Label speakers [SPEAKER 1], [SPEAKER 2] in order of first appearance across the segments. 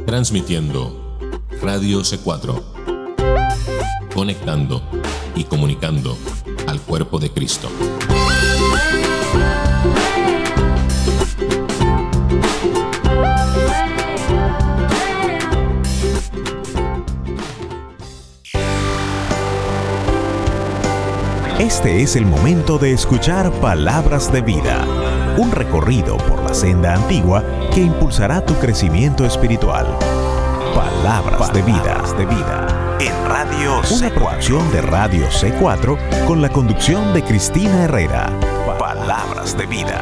[SPEAKER 1] Transmitiendo Radio C4, conectando y comunicando al cuerpo de Cristo.
[SPEAKER 2] Este es el momento de escuchar Palabras de Vida, un recorrido por la senda antigua que impulsará tu crecimiento espiritual. Palabras de Vida. En Radio C4. Una producción de Radio C4 con la conducción de Cristina Herrera. Palabras de Vida.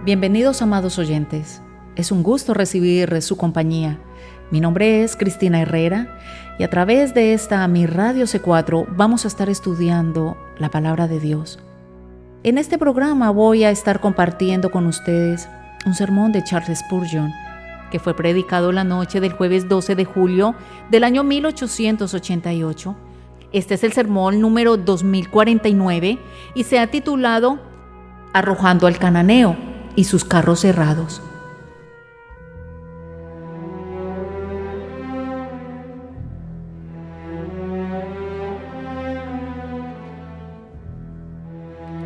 [SPEAKER 3] Bienvenidos, amados oyentes. Es un gusto recibir su compañía. Mi nombre es Cristina Herrera y a través de esta mi Radio C4 vamos a estar estudiando la palabra de Dios. En este programa voy a estar compartiendo con ustedes un sermón de Charles Spurgeon que fue predicado la noche del jueves 12 de julio del año 1888. Este es el sermón número 2049 y se ha titulado Arrojando al cananeo y sus carros cerrados.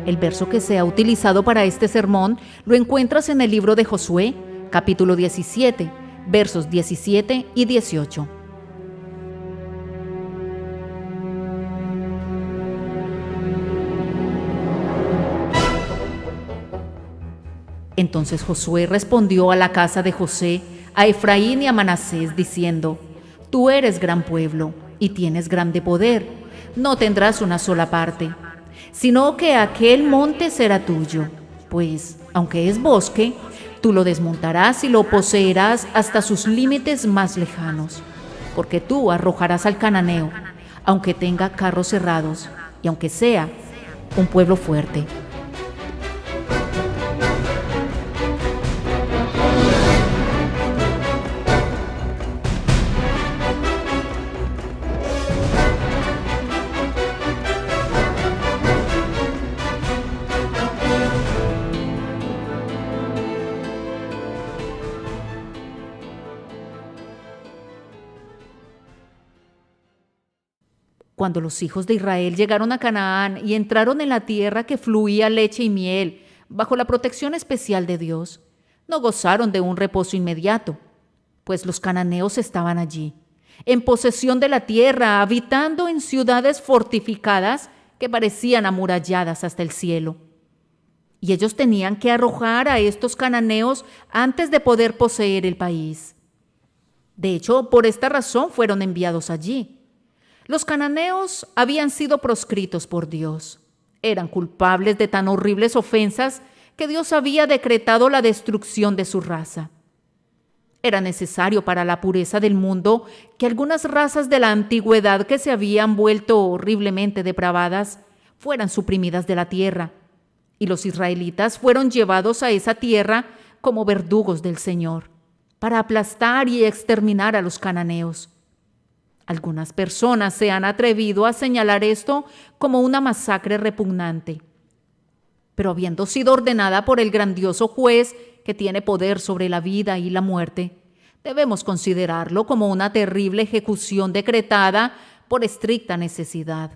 [SPEAKER 3] El verso que se ha utilizado para este sermón lo encuentras en el libro de Josué, capítulo 17, versos 17 y 18. Entonces Josué respondió a la casa de José, a Efraín y a Manasés, diciendo: Tú eres gran pueblo y tienes grande poder, no tendrás una sola parte, sino que aquel monte será tuyo, pues, aunque es bosque, tú lo desmontarás y lo poseerás hasta sus límites más lejanos, porque tú arrojarás al cananeo, aunque tenga carros cerrados y aunque sea un pueblo fuerte. Cuando los hijos de Israel llegaron a Canaán y entraron en la tierra que fluía leche y miel, bajo la protección especial de Dios, no gozaron de un reposo inmediato, pues los cananeos estaban allí, en posesión de la tierra, habitando en ciudades fortificadas que parecían amuralladas hasta el cielo. Y ellos tenían que arrojar a estos cananeos antes de poder poseer el país. De hecho, por esta razón fueron enviados allí. Los cananeos habían sido proscritos por Dios. Eran culpables de tan horribles ofensas que Dios había decretado la destrucción de su raza. Era necesario para la pureza del mundo que algunas razas de la antigüedad que se habían vuelto horriblemente depravadas fueran suprimidas de la tierra, y los israelitas fueron llevados a esa tierra como verdugos del Señor, para aplastar y exterminar a los cananeos. Algunas personas se han atrevido a señalar esto como una masacre repugnante, pero habiendo sido ordenada por el grandioso juez que tiene poder sobre la vida y la muerte, debemos considerarlo como una terrible ejecución decretada por estricta necesidad.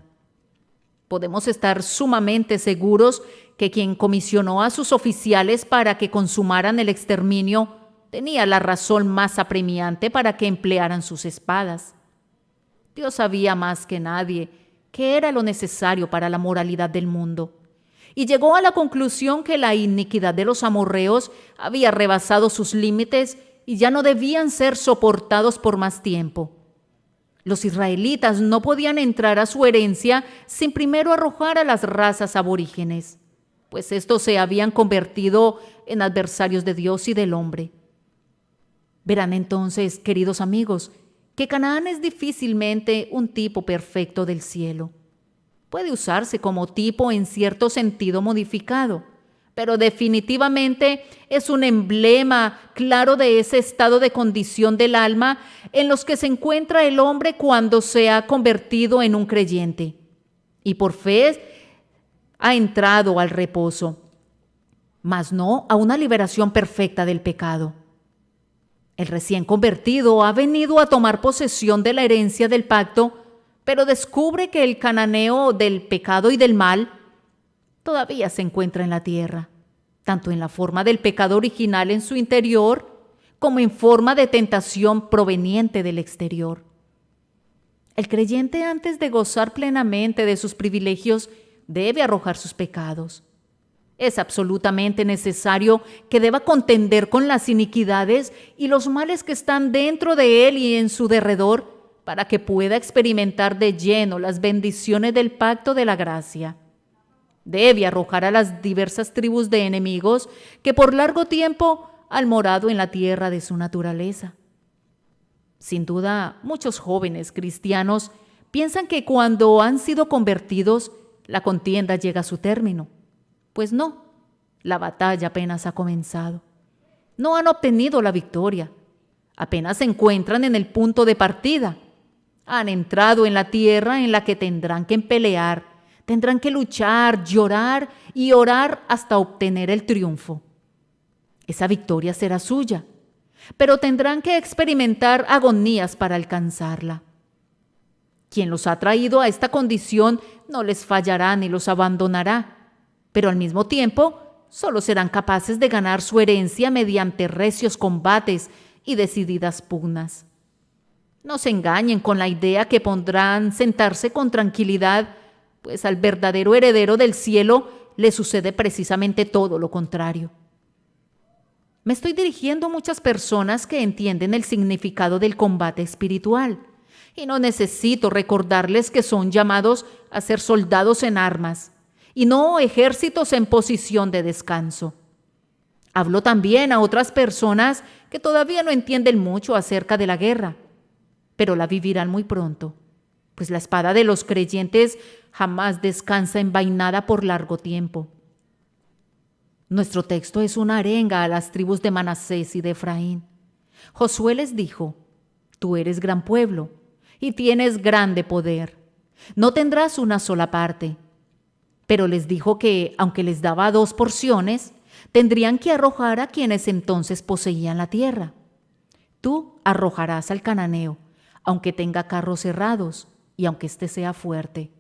[SPEAKER 3] Podemos estar sumamente seguros que quien comisionó a sus oficiales para que consumaran el exterminio tenía la razón más apremiante para que emplearan sus espadas. Dios sabía más que nadie qué era lo necesario para la moralidad del mundo, y llegó a la conclusión que la iniquidad de los amorreos había rebasado sus límites y ya no debían ser soportados por más tiempo. Los israelitas no podían entrar a su herencia sin primero arrojar a las razas aborígenes, pues estos se habían convertido en adversarios de Dios y del hombre. Verán entonces, queridos amigos, que Canaán es difícilmente un tipo perfecto del cielo. Puede usarse como tipo en cierto sentido modificado, pero definitivamente es un emblema claro de ese estado de condición del alma en los que se encuentra el hombre cuando se ha convertido en un creyente y por fe ha entrado al reposo, mas no a una liberación perfecta del pecado. El recién convertido ha venido a tomar posesión de la herencia del pacto, pero descubre que el cananeo del pecado y del mal todavía se encuentra en la tierra, tanto en la forma del pecado original en su interior, como en forma de tentación proveniente del exterior. El creyente, antes de gozar plenamente de sus privilegios, debe arrojar sus pecados. Es absolutamente necesario que deba contender con las iniquidades y los males que están dentro de él y en su derredor, para que pueda experimentar de lleno las bendiciones del pacto de la gracia. Debe arrojar a las diversas tribus de enemigos que por largo tiempo han morado en la tierra de su naturaleza. Sin duda, muchos jóvenes cristianos piensan que cuando han sido convertidos, la contienda llega a su término. Pues no, la batalla apenas ha comenzado. No han obtenido la victoria. Apenas se encuentran en el punto de partida. Han entrado en la tierra en la que tendrán que pelear. Tendrán que luchar, llorar y orar hasta obtener el triunfo. Esa victoria será suya, pero tendrán que experimentar agonías para alcanzarla. Quien los ha traído a esta condición no les fallará ni los abandonará, pero al mismo tiempo solo serán capaces de ganar su herencia mediante recios combates y decididas pugnas. No se engañen con la idea que podrán sentarse con tranquilidad, pues al verdadero heredero del cielo le sucede precisamente todo lo contrario. Me estoy dirigiendo a muchas personas que entienden el significado del combate espiritual y no necesito recordarles que son llamados a ser soldados en armas y no ejércitos en posición de descanso. Hablo también a otras personas que todavía no entienden mucho acerca de la guerra, pero la vivirán muy pronto, pues la espada de los creyentes jamás descansa envainada por largo tiempo. Nuestro texto es una arenga a las tribus de Manasés y de Efraín. Josué les dijo: tú eres gran pueblo y tienes grande poder. No tendrás una sola parte. Pero les dijo que, aunque les daba 2 porciones, tendrían que arrojar a quienes entonces poseían la tierra. Tú arrojarás al cananeo, aunque tenga carros cerrados y aunque éste sea fuerte.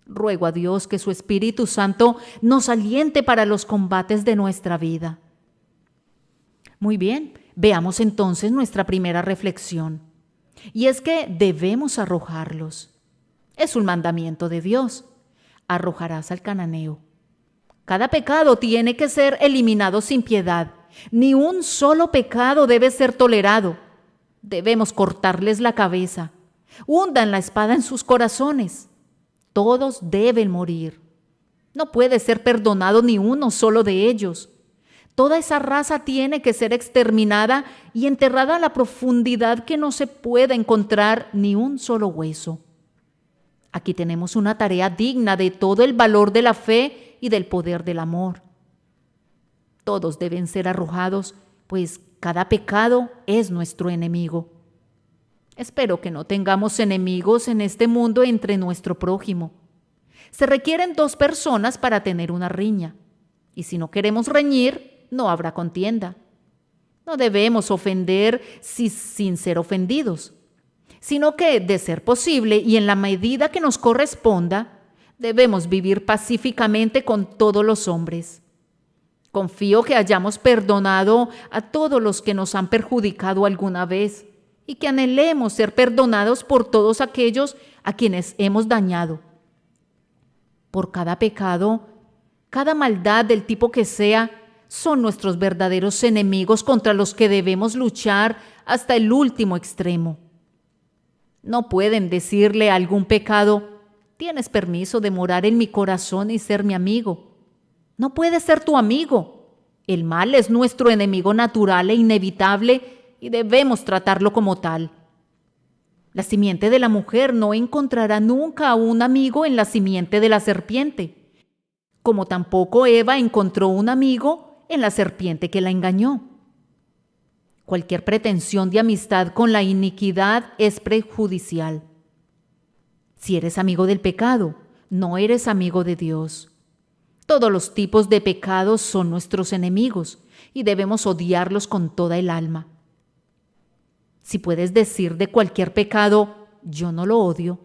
[SPEAKER 3] Ruego a Dios que su Espíritu Santo nos aliente para los combates de nuestra vida. Muy bien, veamos entonces nuestra primera reflexión. Y es que debemos arrojarlos. Es un mandamiento de Dios. Arrojarás al cananeo. Cada pecado tiene que ser eliminado sin piedad. Ni un solo pecado debe ser tolerado. Debemos cortarles la cabeza. Hundan la espada en sus corazones. Todos deben morir. No puede ser perdonado ni uno solo de ellos. Toda esa raza tiene que ser exterminada y enterrada a la profundidad que no se pueda encontrar ni un solo hueso. Aquí tenemos una tarea digna de todo el valor de la fe y del poder del amor. Todos deben ser arrojados, pues cada pecado es nuestro enemigo. Espero que no tengamos enemigos en este mundo entre nuestro prójimo. Se requieren 2 personas para tener una riña, y si no queremos reñir, no habrá contienda. No debemos ofender sin ser ofendidos, sino que, de ser posible y en la medida que nos corresponda, debemos vivir pacíficamente con todos los hombres. Confío que hayamos perdonado a todos los que nos han perjudicado alguna vez y que anhelemos ser perdonados por todos aquellos a quienes hemos dañado. Por cada pecado, cada maldad del tipo que sea, son nuestros verdaderos enemigos contra los que debemos luchar hasta el último extremo. No pueden decirle a algún pecado: tienes permiso de morar en mi corazón y ser mi amigo. No puede ser tu amigo. El mal es nuestro enemigo natural e inevitable y debemos tratarlo como tal. La simiente de la mujer no encontrará nunca a un amigo en la simiente de la serpiente. como tampoco Eva encontró un amigo en la serpiente que la engañó. Cualquier pretensión de amistad con la iniquidad es perjudicial. Si eres amigo del pecado, no eres amigo de Dios. Todos los tipos de pecados son nuestros enemigos y debemos odiarlos con toda el alma. Si puedes decir de cualquier pecado, yo no lo odio,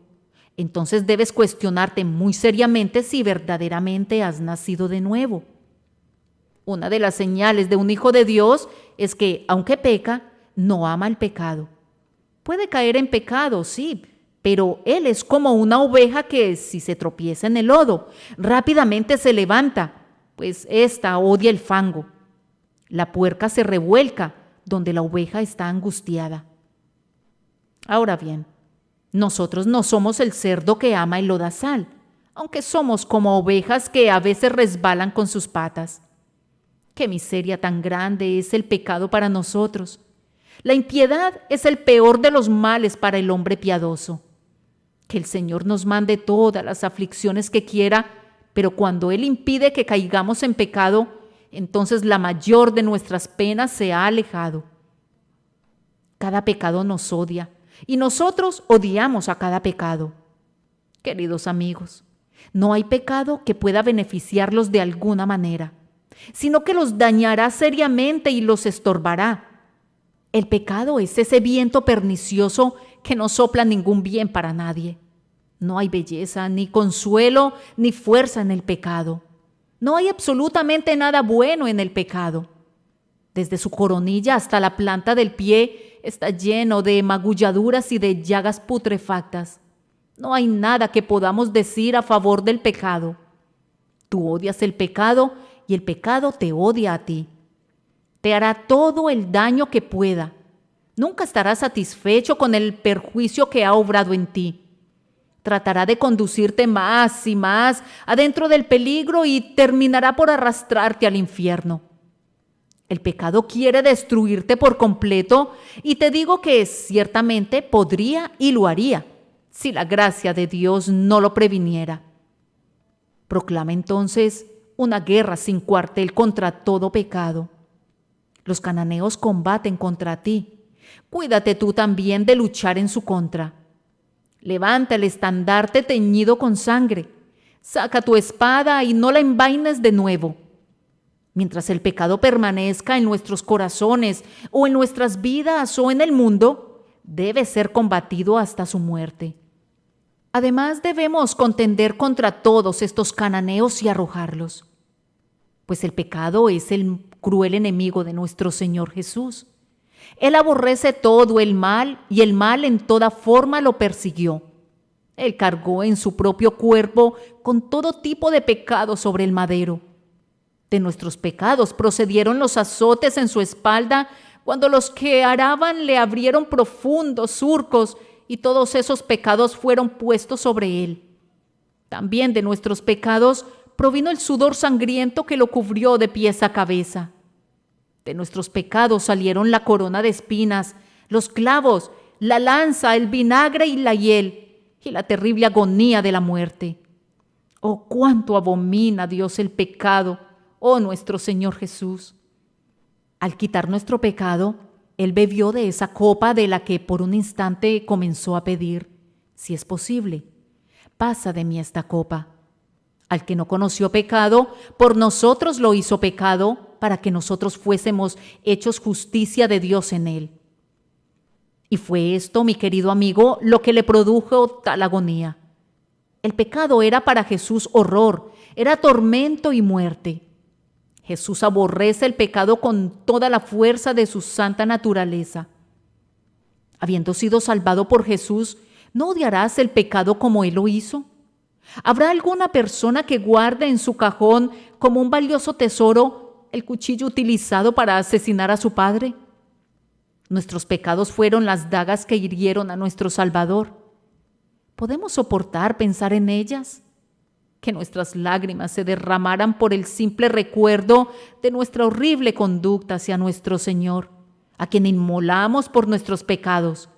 [SPEAKER 3] entonces debes cuestionarte muy seriamente si verdaderamente has nacido de nuevo. Una de las señales de un hijo de Dios es que, aunque peca, no ama el pecado. Puede caer en pecado, sí, pero él es como una oveja que, si se tropieza en el lodo, rápidamente se levanta, pues ésta odia el fango. La puerca se revuelca donde la oveja está angustiada. Ahora bien, nosotros no somos el cerdo que ama el lodazal, aunque somos como ovejas que a veces resbalan con sus patas. ¡Qué miseria tan grande es el pecado para nosotros! La impiedad es el peor de los males para el hombre piadoso. Que el Señor nos mande todas las aflicciones que quiera, pero cuando Él impide que caigamos en pecado, entonces la mayor de nuestras penas se ha alejado. Cada pecado nos odia, y nosotros odiamos a cada pecado. Queridos amigos, no hay pecado que pueda beneficiarlos de alguna manera, sino que los dañará seriamente y los estorbará. El pecado es ese viento pernicioso que no sopla ningún bien para nadie. No hay belleza, ni consuelo, ni fuerza en el pecado. No hay absolutamente nada bueno en el pecado. Desde su coronilla hasta la planta del pie está lleno de magulladuras y de llagas putrefactas. No hay nada que podamos decir a favor del pecado. Tú odias el pecado y el pecado te odia a ti. Te hará todo el daño que pueda. Nunca estarás satisfecho con el perjuicio que ha obrado en ti. Tratará de conducirte más y más adentro del peligro y terminará por arrastrarte al infierno. El pecado quiere destruirte por completo y te digo que ciertamente podría y lo haría si la gracia de Dios no lo previniera. Proclama entonces una guerra sin cuartel contra todo pecado. Los cananeos combaten contra ti. Cuídate tú también de luchar en su contra. Levanta el estandarte teñido con sangre. Saca tu espada y no la envaines de nuevo. Mientras el pecado permanezca en nuestros corazones o en nuestras vidas o en el mundo, debe ser combatido hasta su muerte. Además, debemos contender contra todos estos cananeos y arrojarlos, pues el pecado es el cruel enemigo de nuestro Señor Jesús. Él aborrece todo el mal y el mal en toda forma lo persiguió. Él cargó en su propio cuerpo con todo tipo de pecado sobre el madero. De nuestros pecados procedieron los azotes en su espalda cuando los que araban le abrieron profundos surcos y todos esos pecados fueron puestos sobre él. También de nuestros pecados provino el sudor sangriento que lo cubrió de pies a cabeza. De nuestros pecados salieron la corona de espinas, los clavos, la lanza, el vinagre y la hiel, y la terrible agonía de la muerte. Oh, cuánto abomina Dios el pecado, oh nuestro Señor Jesús. Al quitar nuestro pecado, Él bebió de esa copa de la que por un instante comenzó a pedir, si es posible, pasa de mí esta copa. Al que no conoció pecado, por nosotros lo hizo pecado, para que nosotros fuésemos hechos justicia de Dios en él. Y fue esto, mi querido amigo, lo que le produjo tal agonía. El pecado era para Jesús horror, era tormento y muerte. Jesús aborrece el pecado con toda la fuerza de su santa naturaleza. Habiendo sido salvado por Jesús, ¿no odiarás el pecado como Él lo hizo? ¿Habrá alguna persona que guarde en su cajón como un valioso tesoro el cuchillo utilizado para asesinar a su padre? Nuestros pecados fueron las dagas que hirieron a nuestro Salvador. ¿Podemos soportar pensar en ellas? Que nuestras lágrimas se derramaran por el simple recuerdo de nuestra horrible conducta hacia nuestro Señor, a quien inmolamos por nuestros pecados,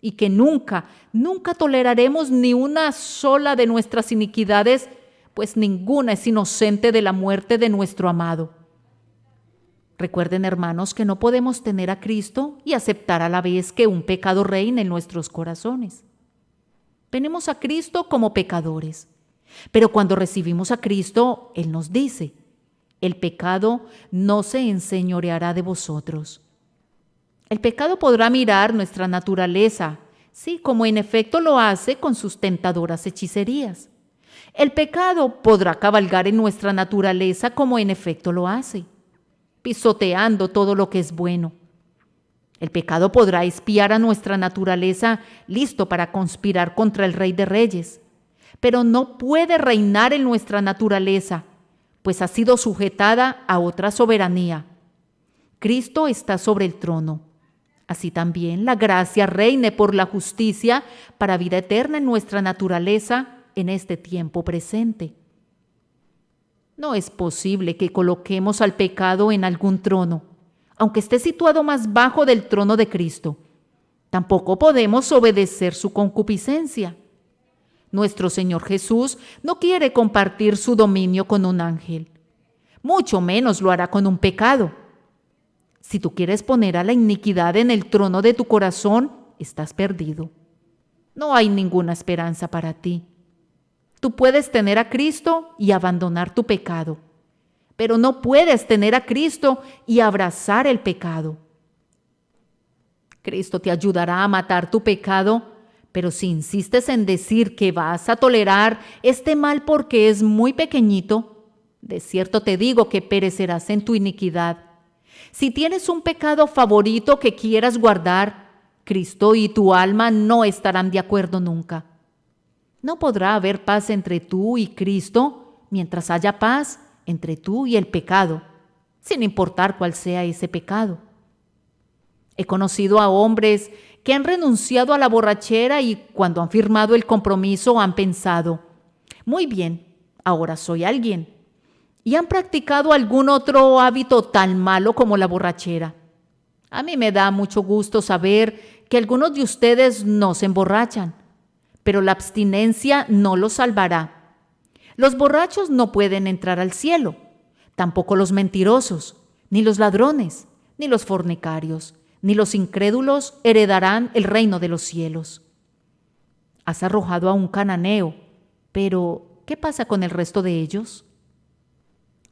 [SPEAKER 3] y que nunca, nunca toleraremos ni una sola de nuestras iniquidades, pues ninguna es inocente de la muerte de nuestro amado. Recuerden, hermanos, que no podemos tener a Cristo y aceptar a la vez que un pecado reine en nuestros corazones. Venimos a Cristo como pecadores, pero cuando recibimos a Cristo, Él nos dice: el pecado no se enseñoreará de vosotros. El pecado podrá mirar nuestra naturaleza, sí, como en efecto lo hace con sus tentadoras hechicerías. El pecado podrá cabalgar en nuestra naturaleza como en efecto lo hace, pisoteando todo lo que es bueno. El pecado podrá espiar a nuestra naturaleza, listo para conspirar contra el Rey de Reyes, pero no puede reinar en nuestra naturaleza, pues ha sido sujetada a otra soberanía. Cristo está sobre el trono. Así también la gracia reine por la justicia para vida eterna en nuestra naturaleza en este tiempo presente. No es posible que coloquemos al pecado en algún trono, aunque esté situado más bajo del trono de Cristo. Tampoco podemos obedecer su concupiscencia. Nuestro Señor Jesús no quiere compartir su dominio con un ángel, mucho menos lo hará con un pecado. Si tú quieres poner a la iniquidad en el trono de tu corazón, estás perdido. No hay ninguna esperanza para ti. Tú puedes tener a Cristo y abandonar tu pecado, pero no puedes tener a Cristo y abrazar el pecado. Cristo te ayudará a matar tu pecado, pero si insistes en decir que vas a tolerar este mal porque es muy pequeñito, de cierto te digo que perecerás en tu iniquidad. Si tienes un pecado favorito que quieras guardar, Cristo y tu alma no estarán de acuerdo nunca. No podrá haber paz entre tú y Cristo mientras haya paz entre tú y el pecado, sin importar cuál sea ese pecado. He conocido a hombres que han renunciado a la borrachera y cuando han firmado el compromiso han pensado: muy bien, ahora soy alguien. Y han practicado algún otro hábito tan malo como la borrachera. A mí me da mucho gusto saber que algunos de ustedes no se emborrachan, pero la abstinencia no los salvará. Los borrachos no pueden entrar al cielo, tampoco los mentirosos, ni los ladrones, ni los fornicarios, ni los incrédulos heredarán el reino de los cielos. Has arrojado a un cananeo, pero ¿qué pasa con el resto de ellos?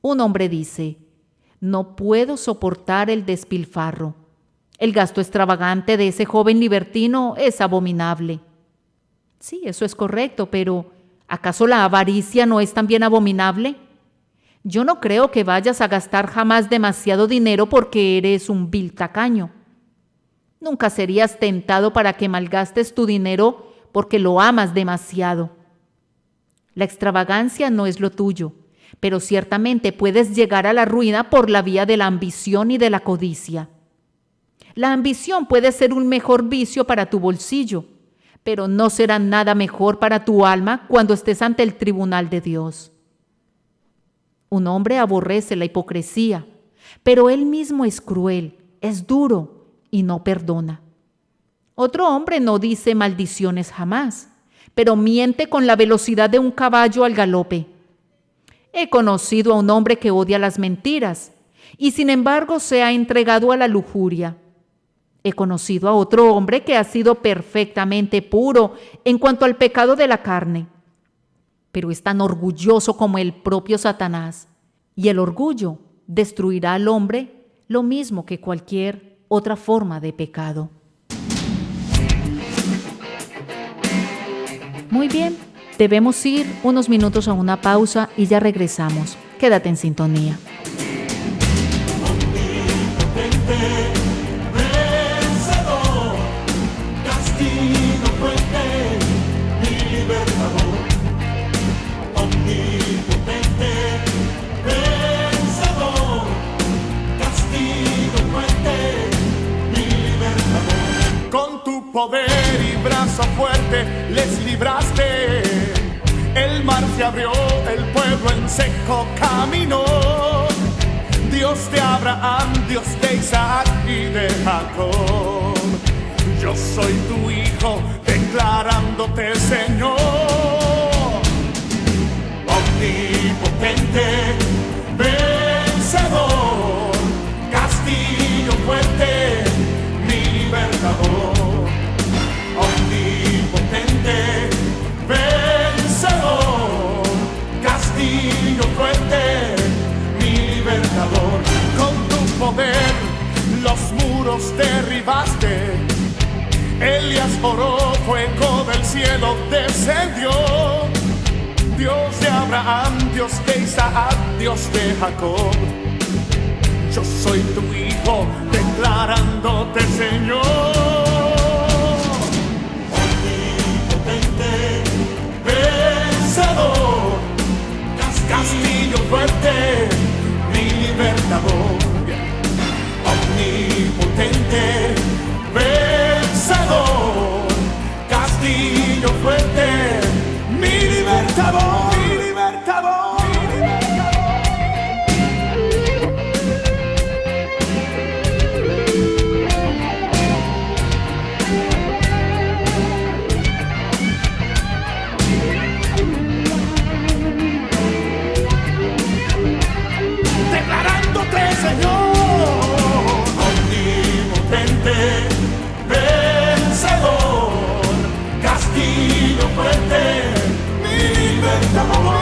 [SPEAKER 3] Un hombre dice: no puedo soportar el despilfarro. El gasto extravagante de ese joven libertino es abominable. Sí, eso es correcto, pero ¿acaso la avaricia no es también abominable? Yo no creo que vayas a gastar jamás demasiado dinero porque eres un vil tacaño. Nunca serías tentado para que malgastes tu dinero porque lo amas demasiado. La extravagancia no es lo tuyo, pero ciertamente puedes llegar a la ruina por la vía de la ambición y de la codicia. La ambición puede ser un mejor vicio para tu bolsillo, pero no será nada mejor para tu alma cuando estés ante el tribunal de Dios. Un hombre aborrece la hipocresía, pero él mismo es cruel, es duro y no perdona. Otro hombre no dice maldiciones jamás, pero miente con la velocidad de un caballo al galope. He conocido a un hombre que odia las mentiras y sin embargo se ha entregado a la lujuria. He conocido a otro hombre que ha sido perfectamente puro en cuanto al pecado de la carne, pero es tan orgulloso como el propio Satanás, y el orgullo destruirá al hombre lo mismo que cualquier otra forma de pecado. Muy bien. Debemos ir unos minutos a una pausa y ya regresamos. Quédate en sintonía.
[SPEAKER 4] Vencedor, castigo fuerte, libertador. Omnipotente, vencedor, castigo fuerte, libertador. Con tu poder y brazo fuerte les libraste. El mar se abrió, el pueblo en seco caminó. Dios de Abraham, Dios de Isaac y de Jacob. Yo soy tu hijo, declarándote Señor. Omnipotente, muros derribaste. Elías oró, fuego del cielo descendió. Dios de Abraham, Dios de Isaac, Dios de Jacob. Yo soy tu hijo, declarándote Señor. Omnipotente, vencedor, castillo fuerte, mi libertador. Omnipotente, vencedor, castillo fuerte, mi libertador, mi libertador, mi libertador. Declarándote, Señor, omnipotente, vencedor, castillo fuerte, mi libertador,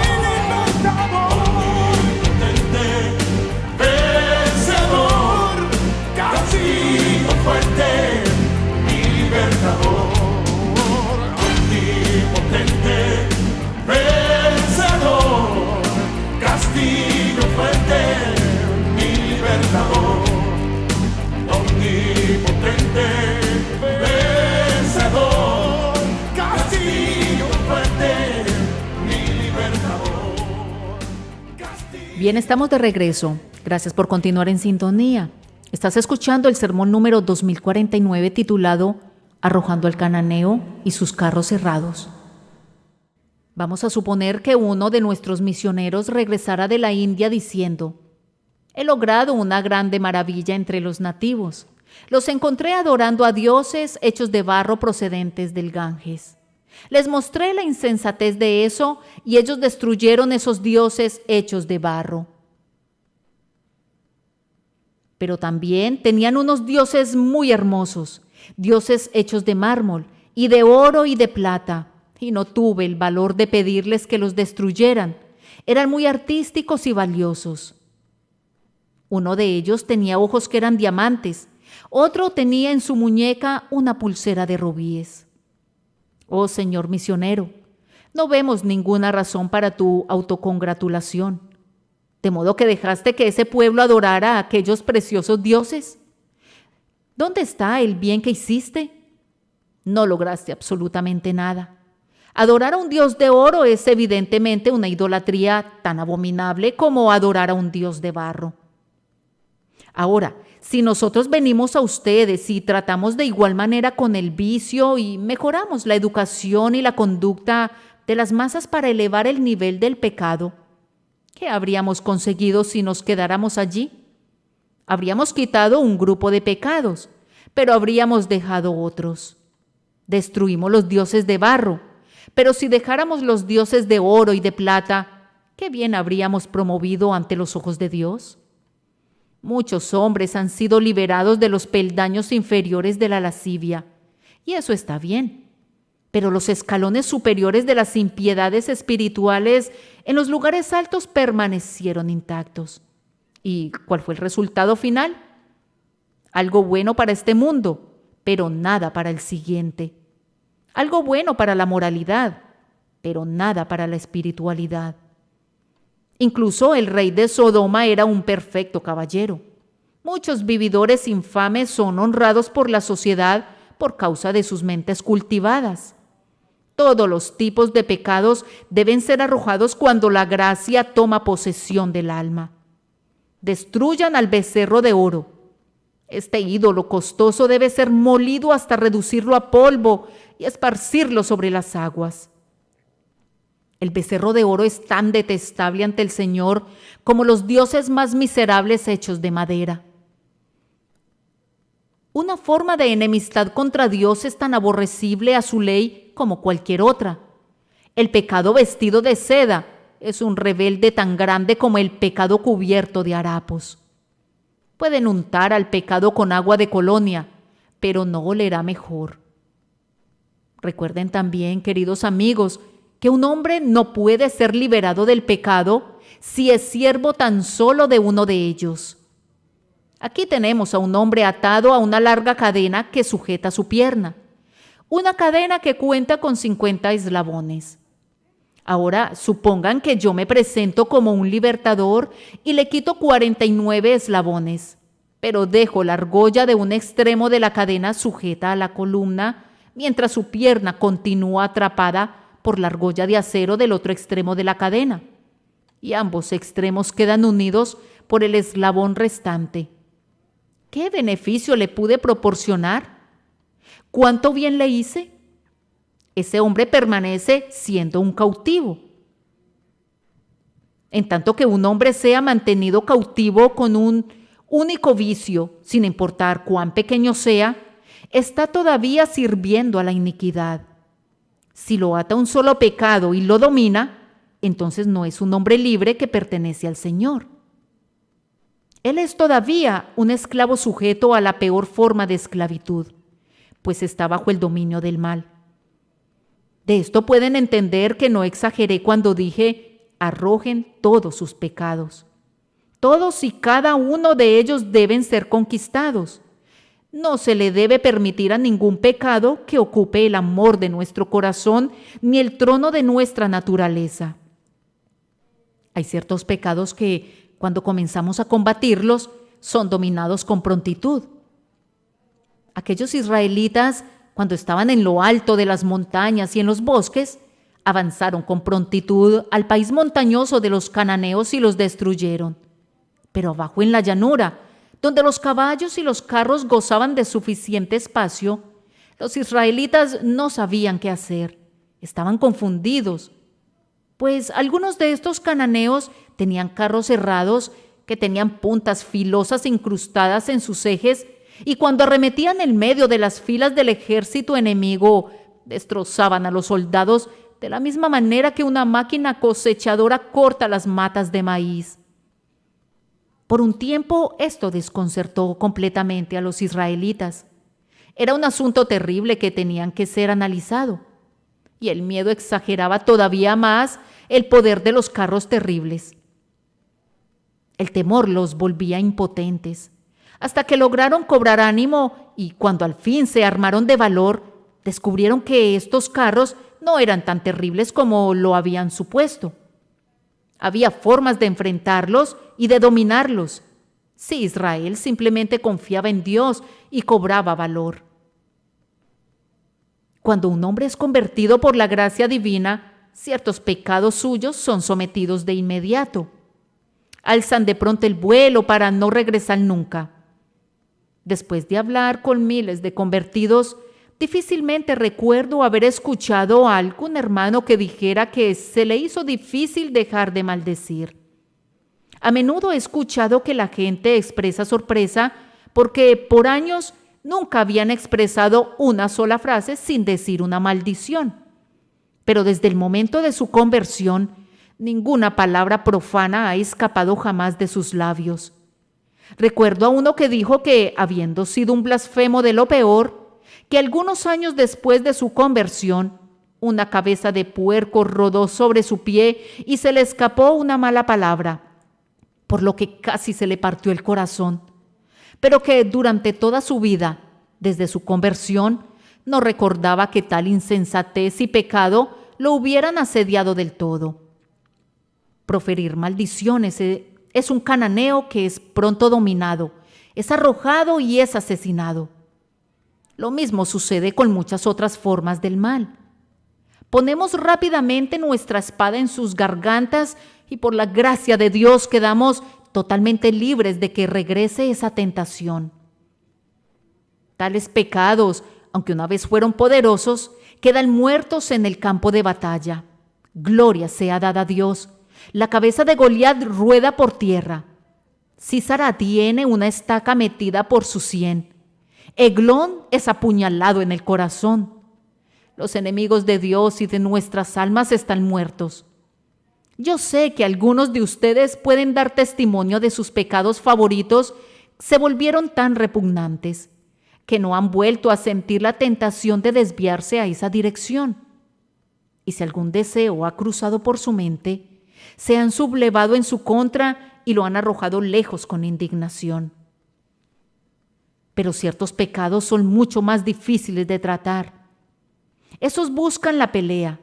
[SPEAKER 4] omnipotente, vencedor, castillo fuerte, mi libertador, omnipotente, vencedor, castillo fuerte, mi libertador, omnipotente, vencedor, castillo fuerte, mi libertador.
[SPEAKER 3] Bien, estamos de regreso. Gracias por continuar en sintonía. Estás escuchando el sermón número 2049 titulado Arrojando al cananeo y sus carros cerrados. Vamos a suponer que uno de nuestros misioneros regresara de la India diciendo: he logrado una grande maravilla entre los nativos. Los encontré adorando a dioses hechos de barro procedentes del Ganges. Les mostré la insensatez de eso y ellos destruyeron esos dioses hechos de barro. Pero también tenían unos dioses muy hermosos, dioses hechos de mármol y de oro y de plata, y no tuve el valor de pedirles que los destruyeran. Eran muy artísticos y valiosos. Uno de ellos tenía ojos que eran diamantes, otro tenía en su muñeca una pulsera de rubíes. Oh Señor misionero, no vemos ninguna razón para tu autocongratulación, de modo que dejaste que ese pueblo adorara a aquellos preciosos dioses. ¿Dónde está el bien que hiciste? No lograste absolutamente nada. Adorar a un dios de oro es evidentemente una idolatría tan abominable como adorar a un dios de barro. Ahora, si nosotros venimos a ustedes y tratamos de igual manera con el vicio y mejoramos la educación y la conducta de las masas para elevar el nivel del pecado, ¿qué habríamos conseguido si nos quedáramos allí? Habríamos quitado un grupo de pecados, pero habríamos dejado otros. Destruimos los dioses de barro, pero si dejáramos los dioses de oro y de plata, ¿qué bien habríamos promovido ante los ojos de Dios? Muchos hombres han sido liberados de los peldaños inferiores de la lascivia, y eso está bien. Pero los escalones superiores de las impiedades espirituales en los lugares altos permanecieron intactos. ¿Y cuál fue el resultado final? Algo bueno para este mundo, pero nada para el siguiente. Algo bueno para la moralidad, pero nada para la espiritualidad. Incluso el rey de Sodoma era un perfecto caballero. Muchos vividores infames son honrados por la sociedad por causa de sus mentes cultivadas. Todos los tipos de pecados deben ser arrojados cuando la gracia toma posesión del alma. Destruyan al becerro de oro. Este ídolo costoso debe ser molido hasta reducirlo a polvo y esparcirlo sobre las aguas. El becerro de oro es tan detestable ante el Señor como los dioses más miserables hechos de madera. Una forma de enemistad contra Dios es tan aborrecible a su ley como cualquier otra. El pecado vestido de seda es un rebelde tan grande como el pecado cubierto de harapos. Pueden untar al pecado con agua de colonia, pero no olerá mejor. Recuerden también, queridos amigos, que un hombre no puede ser liberado del pecado si es siervo tan solo de uno de ellos. Aquí tenemos a un hombre atado a una larga cadena que sujeta su pierna. Una cadena que cuenta con 50 eslabones. Ahora supongan que yo me presento como un libertador y le quito 49 eslabones, pero dejo la argolla de un extremo de la cadena sujeta a la columna, mientras su pierna continúa atrapada por la argolla de acero del otro extremo de la cadena, y ambos extremos quedan unidos por el eslabón restante. ¿Qué beneficio le pude proporcionar? ¿Cuánto bien le hice? Ese hombre permanece siendo un cautivo. En tanto que un hombre sea mantenido cautivo con un único vicio, sin importar cuán pequeño sea, está todavía sirviendo a la iniquidad. Si lo ata un solo pecado y lo domina, entonces no es un hombre libre que pertenece al Señor. Él es todavía un esclavo sujeto a la peor forma de esclavitud, pues está bajo el dominio del mal. De esto pueden entender que no exageré cuando dije, arrojen todos sus pecados. Todos y cada uno de ellos deben ser conquistados. No se le debe permitir a ningún pecado que ocupe el amor de nuestro corazón ni el trono de nuestra naturaleza. Hay ciertos pecados que, cuando comenzamos a combatirlos, son dominados con prontitud. Aquellos israelitas, cuando estaban en lo alto de las montañas y en los bosques, avanzaron con prontitud al país montañoso de los cananeos y los destruyeron. Pero abajo en la llanura, donde los caballos y los carros gozaban de suficiente espacio, los israelitas no sabían qué hacer. Estaban confundidos, pues algunos de estos cananeos tenían carros cerrados que tenían puntas filosas incrustadas en sus ejes, y cuando arremetían en medio de las filas del ejército enemigo, destrozaban a los soldados de la misma manera que una máquina cosechadora corta las matas de maíz. Por un tiempo esto desconcertó completamente a los israelitas. Era un asunto terrible que tenían que ser analizado, y el miedo exageraba todavía más el poder de los carros terribles. El temor los volvía impotentes, hasta que lograron cobrar ánimo y cuando al fin se armaron de valor, descubrieron que estos carros no eran tan terribles como lo habían supuesto. Había formas de enfrentarlos y de dominarlos, si Israel simplemente confiaba en Dios y cobraba valor. Cuando un hombre es convertido por la gracia divina, ciertos pecados suyos son sometidos de inmediato. Alzan de pronto el vuelo para no regresar nunca. Después de hablar con miles de convertidos, difícilmente recuerdo haber escuchado a algún hermano que dijera que se le hizo difícil dejar de maldecir. A menudo he escuchado que la gente expresa sorpresa porque por años nunca habían expresado una sola frase sin decir una maldición. Pero desde el momento de su conversión, ninguna palabra profana ha escapado jamás de sus labios. Recuerdo a uno que dijo que, habiendo sido un blasfemo de lo peor, que algunos años después de su conversión, una cabeza de puerco rodó sobre su pie y se le escapó una mala palabra, por lo que casi se le partió el corazón, pero que durante toda su vida, desde su conversión, no recordaba que tal insensatez y pecado lo hubieran asediado del todo. Proferir maldiciones es un cananeo que es pronto dominado, es arrojado y es asesinado. Lo mismo sucede con muchas otras formas del mal. Ponemos rápidamente nuestra espada en sus gargantas y por la gracia de Dios quedamos totalmente libres de que regrese esa tentación. Tales pecados, aunque una vez fueron poderosos, quedan muertos en el campo de batalla. Gloria sea dada a Dios. La cabeza de Goliat rueda por tierra. Sísara tiene una estaca metida por su sien. Eglón es apuñalado en el corazón. Los enemigos de Dios y de nuestras almas están muertos. Yo sé que algunos de ustedes pueden dar testimonio de sus pecados favoritos se volvieron tan repugnantes que no han vuelto a sentir la tentación de desviarse a esa dirección. Y si algún deseo ha cruzado por su mente, se han sublevado en su contra y lo han arrojado lejos con indignación. pero ciertos pecados son mucho más difíciles de tratar. Esos buscan la pelea,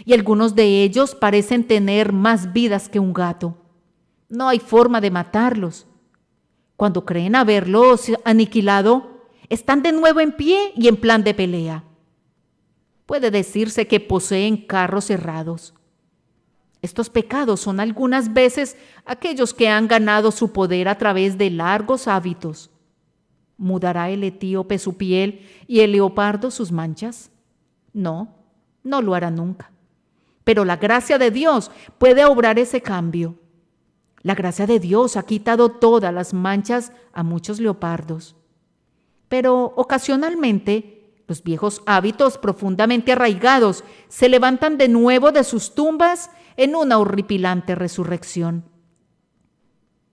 [SPEAKER 3] y algunos de ellos parecen tener más vidas que un gato. No hay forma de matarlos. Cuando creen haberlos aniquilado, están de nuevo en pie y en plan de pelea. Puede decirse que poseen carros cerrados. Estos pecados son algunas veces aquellos que han ganado su poder a través de largos hábitos. ¿Mudará el etíope su piel y el leopardo sus manchas? No, no lo hará nunca. Pero la gracia de Dios puede obrar ese cambio. La gracia de Dios ha quitado todas las manchas a muchos leopardos. Pero ocasionalmente, los viejos hábitos profundamente arraigados se levantan de nuevo de sus tumbas en una horripilante resurrección.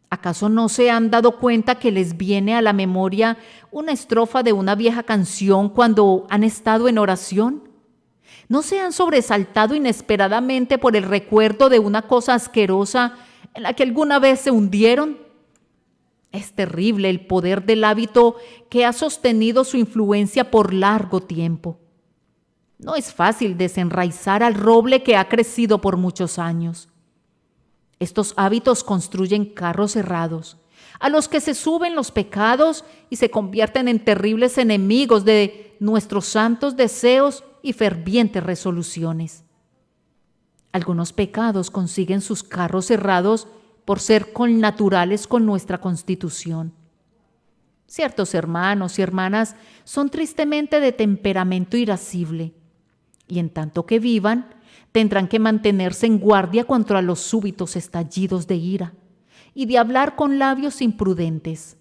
[SPEAKER 3] ¿Acaso no se han dado cuenta que les viene a la memoria una estrofa de una vieja canción cuando han estado en oración? ¿No se han sobresaltado inesperadamente por el recuerdo de una cosa asquerosa en la que alguna vez se hundieron? Es terrible el poder del hábito que ha sostenido su influencia por largo tiempo. No es fácil desenraizar al roble que ha crecido por muchos años. Estos hábitos construyen carros cerrados, a los que se suben los pecados y se convierten en terribles enemigos de nuestros santos deseos y fervientes resoluciones. Algunos pecados consiguen sus carros cerrados por ser connaturales con nuestra constitución. Ciertos hermanos y hermanas son tristemente de temperamento irascible, y en tanto que vivan, tendrán que mantenerse en guardia contra los súbitos estallidos de ira y de hablar con labios imprudentes.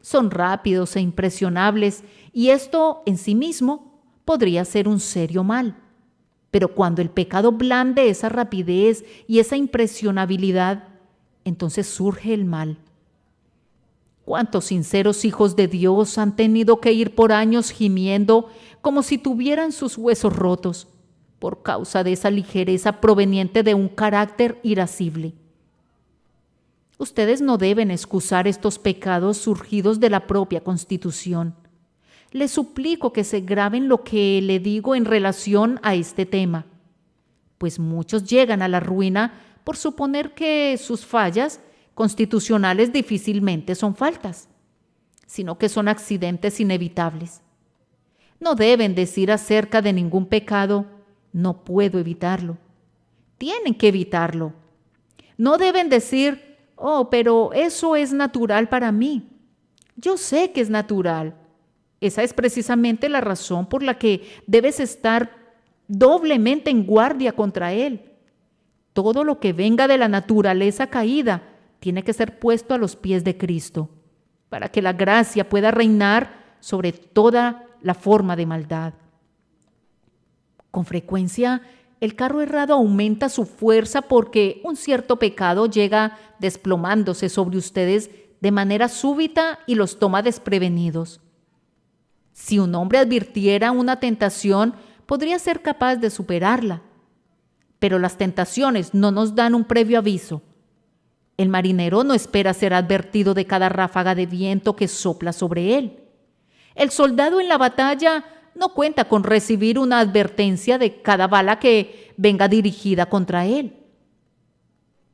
[SPEAKER 3] Son rápidos e impresionables, y esto en sí mismo podría ser un serio mal. Pero cuando el pecado blande esa rapidez y esa impresionabilidad, entonces surge el mal. ¿Cuántos sinceros hijos de Dios han tenido que ir por años gimiendo como si tuvieran sus huesos rotos por causa de esa ligereza proveniente de un carácter irascible? Ustedes no deben excusar estos pecados surgidos de la propia constitución. Les suplico que se graben lo que le digo en relación a este tema, pues muchos llegan a la ruina por suponer que sus fallas constitucionales difícilmente son faltas, sino que son accidentes inevitables. No deben decir acerca de ningún pecado, no puedo evitarlo. Tienen que evitarlo. No deben decir, oh, pero eso es natural para mí. Yo sé que es natural. Esa es precisamente la razón por la que debes estar doblemente en guardia contra él. Todo lo que venga de la naturaleza caída tiene que ser puesto a los pies de Cristo, para que la gracia pueda reinar sobre toda la forma de maldad. Con frecuencia, el carro errado aumenta su fuerza porque un cierto pecado llega desplomándose sobre ustedes de manera súbita y los toma desprevenidos. Si un hombre advirtiera una tentación, podría ser capaz de superarla. Pero las tentaciones no nos dan un previo aviso. El marinero no espera ser advertido de cada ráfaga de viento que sopla sobre él. El soldado en la batalla no cuenta con recibir una advertencia de cada bala que venga dirigida contra él.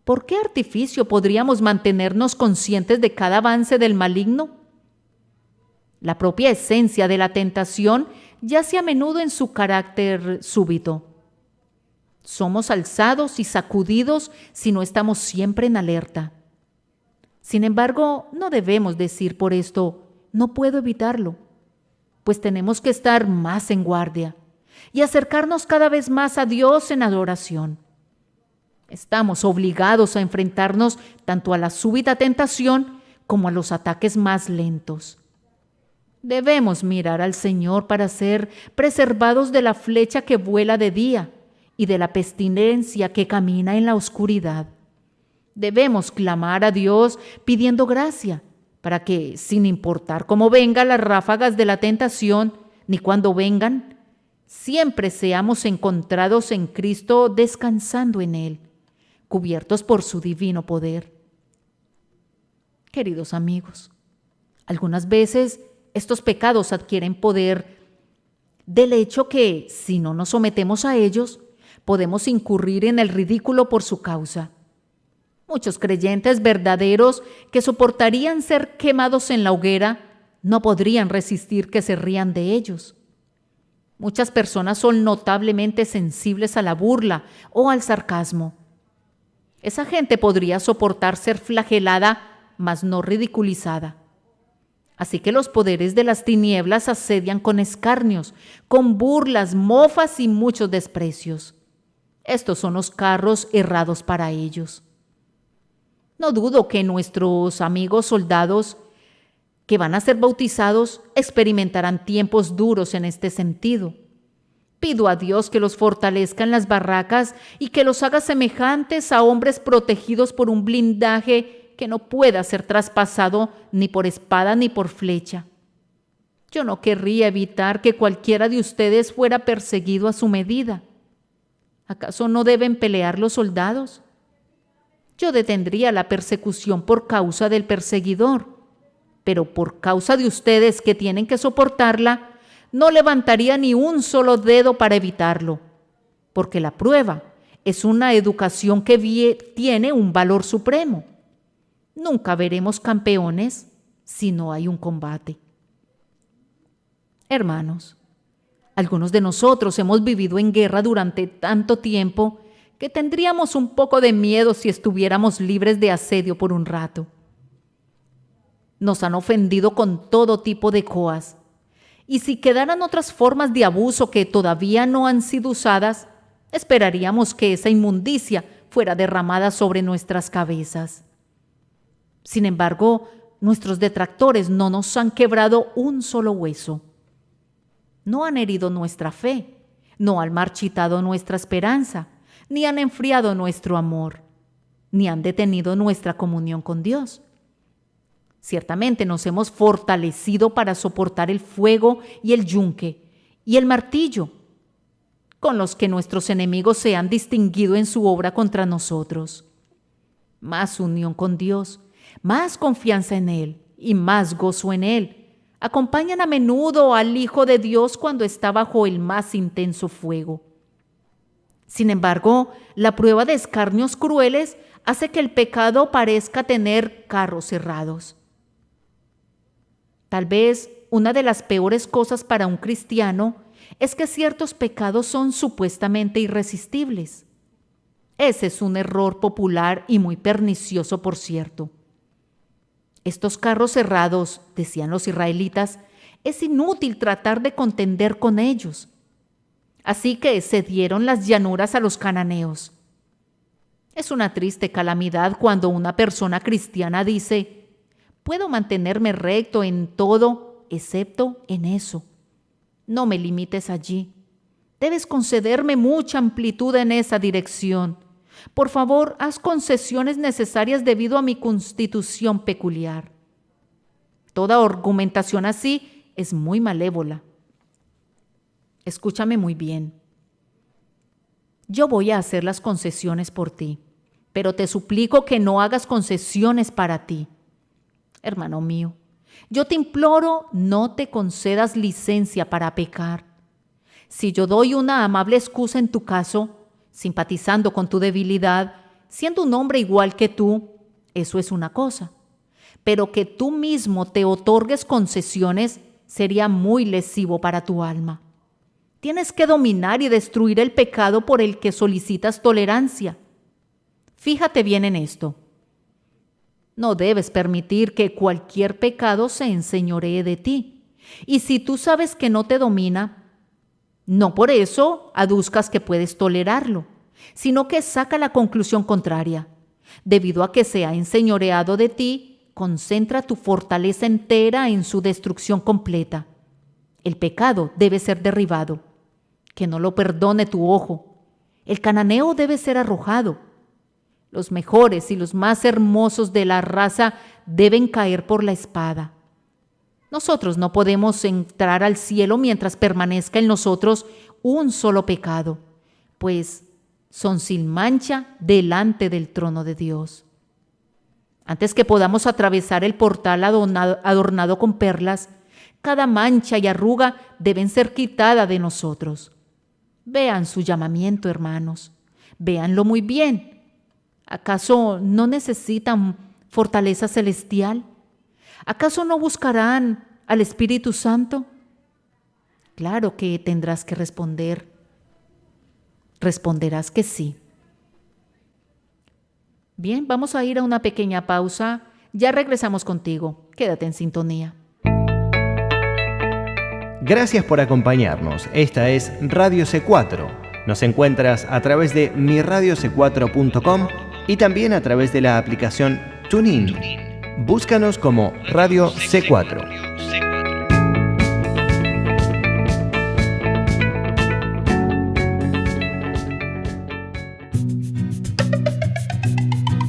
[SPEAKER 3] ¿Por qué artificio podríamos mantenernos conscientes de cada avance del maligno? La propia esencia de la tentación yace a menudo en su carácter súbito. Somos alzados y sacudidos si no estamos siempre en alerta. Sin embargo, no debemos decir por esto, no puedo evitarlo, pues tenemos que estar más en guardia y acercarnos cada vez más a Dios en adoración. Estamos obligados a enfrentarnos tanto a la súbita tentación como a los ataques más lentos. Debemos mirar al Señor para ser preservados de la flecha que vuela de día y de la pestilencia que camina en la oscuridad. Debemos clamar a Dios pidiendo gracia para que, sin importar cómo vengan las ráfagas de la tentación, ni cuándo vengan, siempre seamos encontrados en Cristo descansando en Él, cubiertos por su divino poder. Queridos amigos, algunas veces Estos pecados adquieren poder del hecho que, si no nos sometemos a ellos, podemos incurrir en el ridículo por su causa. Muchos creyentes verdaderos que soportarían ser quemados en la hoguera no podrían resistir que se rían de ellos. Muchas personas son notablemente sensibles a la burla o al sarcasmo. Esa gente podría soportar ser flagelada, mas no ridiculizada. Así que los poderes de las tinieblas asedian con escarnios, con burlas, mofas y muchos desprecios. Estos son los carros errados para ellos. No dudo que nuestros amigos soldados que van a ser bautizados experimentarán tiempos duros en este sentido. Pido a Dios que los fortalezca en las barracas y que los haga semejantes a hombres protegidos por un blindaje que no pueda ser traspasado ni por espada ni por flecha. Yo no querría evitar que cualquiera de ustedes fuera perseguido a su medida. ¿Acaso no deben pelear los soldados? Yo detendría la persecución por causa del perseguidor, pero por causa de ustedes que tienen que soportarla, no levantaría ni un solo dedo para evitarlo, porque la prueba es una educación que tiene un valor supremo. Nunca veremos campeones si no hay un combate. Hermanos, algunos de nosotros hemos vivido en guerra durante tanto tiempo que tendríamos un poco de miedo si estuviéramos libres de asedio por un rato. Nos han ofendido con todo tipo de coas, y si quedaran otras formas de abuso que todavía no han sido usadas, esperaríamos que esa inmundicia fuera derramada sobre nuestras cabezas. Sin embargo, nuestros detractores no nos han quebrado un solo hueso. No han herido nuestra fe, no han marchitado nuestra esperanza, ni han enfriado nuestro amor, ni han detenido nuestra comunión con Dios. Ciertamente nos hemos fortalecido para soportar el fuego y el yunque y el martillo, con los que nuestros enemigos se han distinguido en su obra contra nosotros. Más unión con Dios, más confianza en Él y más gozo en Él acompañan a menudo al Hijo de Dios cuando está bajo el más intenso fuego. Sin embargo, la prueba de escarnios crueles hace que el pecado parezca tener carros cerrados. Tal vez una de las peores cosas para un cristiano es que ciertos pecados son supuestamente irresistibles. Ese es un error popular y muy pernicioso, por cierto. Estos carros cerrados, decían los israelitas, es inútil tratar de contender con ellos. Así que cedieron las llanuras a los cananeos. Es una triste calamidad cuando una persona cristiana dice: puedo mantenerme recto en todo, excepto en eso. No me limites allí. Debes concederme mucha amplitud en esa dirección. Por favor, haz concesiones necesarias debido a mi constitución peculiar. Toda argumentación así es muy malévola. Escúchame muy bien. Yo voy a hacer las concesiones por ti, pero te suplico que no hagas concesiones para ti. Hermano mío, yo te imploro, no te concedas licencia para pecar. Si yo doy una amable excusa en tu caso, simpatizando con tu debilidad, siendo un hombre igual que tú, eso es una cosa. Pero que tú mismo te otorgues concesiones sería muy lesivo para tu alma. Tienes que dominar y destruir el pecado por el que solicitas tolerancia. Fíjate bien en esto. No debes permitir que cualquier pecado se enseñoree de ti. Y si tú sabes que no te domina, no por eso aduzcas que puedes tolerarlo, sino que saca la conclusión contraria. Debido a que se ha enseñoreado de ti, concentra tu fortaleza entera en su destrucción completa. El pecado debe ser derribado. Que no lo perdone tu ojo. El cananeo debe ser arrojado. Los mejores y los más hermosos de la raza deben caer por la espada. Nosotros no podemos entrar al cielo mientras permanezca en nosotros un solo pecado, pues son sin mancha delante del trono de Dios. Antes que podamos atravesar el portal adornado con perlas, Cada mancha y arruga deben ser quitada de nosotros. Vean su llamamiento, hermanos. Véanlo muy bien. ¿Acaso no necesitan fortaleza celestial? ¿Acaso no buscarán al Espíritu Santo? Claro que tendrás que responder. Responderás que sí. Bien, vamos a ir a una pequeña pausa. Ya regresamos contigo. Quédate en sintonía.
[SPEAKER 5] Gracias por acompañarnos. Esta es Radio C4. Nos encuentras a través de miradioc4.com y también a través de la aplicación TuneIn. Búscanos como Radio C4.